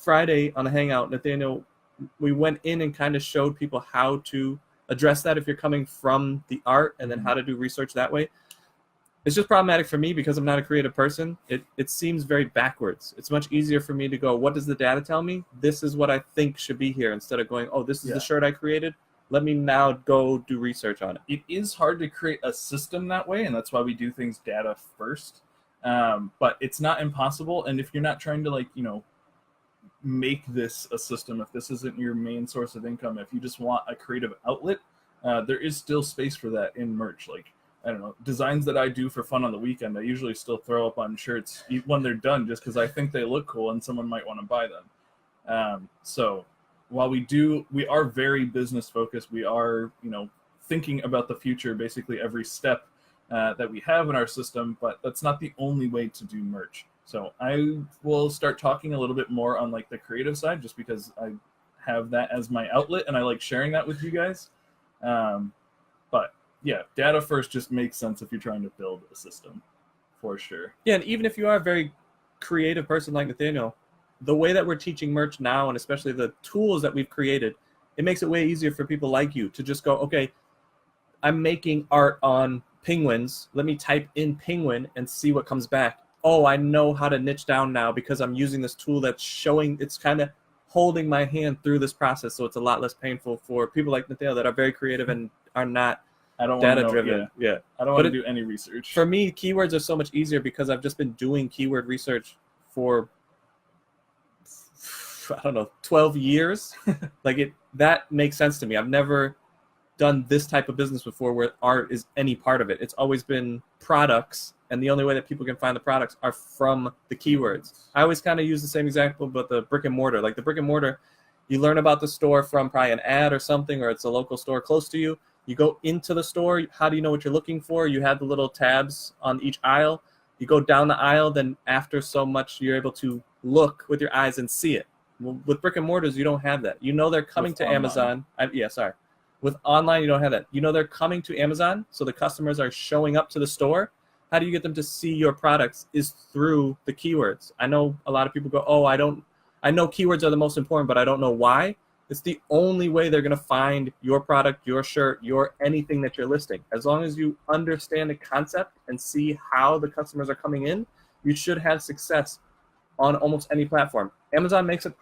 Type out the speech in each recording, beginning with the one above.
Friday on the Hangout, Nathaniel, we went in and kind of showed people how to address that if you're coming from the art, and then how to do research that way. It's just problematic for me because I'm not a creative person. It seems very backwards. It's much easier for me to go, what does the data tell me? This is what I think should be here, instead of going, oh, this is the shirt I created. Let me now go do research on it. It is hard to create a system that way, and that's why we do things data first. But it's not impossible, and if you're not trying to, like, you know, make this a system, if this isn't your main source of income, if you just want a creative outlet, there is still space for that in merch. Like, I don't know, designs that I do for fun on the weekend, I usually still throw up on shirts when they're done, just because I think they look cool and someone might want to buy them. So while we are very business focused, we are, you know, thinking about the future basically every step that we have in our system, but that's not the only way to do merch. So I will start talking a little bit more on like the creative side, just because I have that as my outlet and I like sharing that with you guys. But yeah, data first just makes sense if you're trying to build a system, for sure. Yeah, and even if you are a very creative person like Nathaniel, the way that we're teaching merch now, and especially the tools that we've created, it makes it way easier for people like you to just go, okay, I'm making art on penguins. Let me type in penguin and see what comes back. Oh, I know how to niche down now because I'm using this tool that's showing, it's kind of holding my hand through this process, so it's a lot less painful for people like Nathaniel that are very creative and are not data driven. Yeah. I don't want to do any research. For me, keywords are so much easier because I've just been doing keyword research for, I don't know, 12 years. That makes sense to me. I've never done this type of business before where art is any part of it. It's always been products, and the only way that people can find the products are from the keywords. I always kind of use the same example, but the brick and mortar. Like the brick and mortar, you learn about the store from probably an ad or something, or it's a local store close to you. You go into the store. How do you know what you're looking for? You have the little tabs on each aisle. You go down the aisle, then after so much, you're able to look with your eyes and see it. With brick and mortars, you don't have that. You know they're coming to Amazon. With online, you don't have that. You know they're coming to Amazon, so the customers are showing up to the store. How do you get them to see your products is through the keywords. I know a lot of people go, oh, I know keywords are the most important, but I don't know why. It's the only way they're going to find your product, your shirt, your anything that you're listing. As long as you understand the concept and see how the customers are coming in, you should have success on almost any platform. Amazon makes it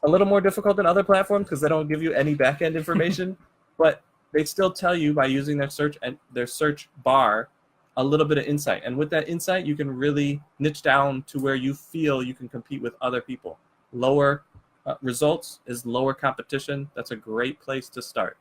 a little more difficult than other platforms because they don't give you any back-end information, but they still tell you by using their search and their search bar a little bit of insight. And with that insight, you can really niche down to where you feel you can compete with other people. Lower results is lower competition. That's a great place to start.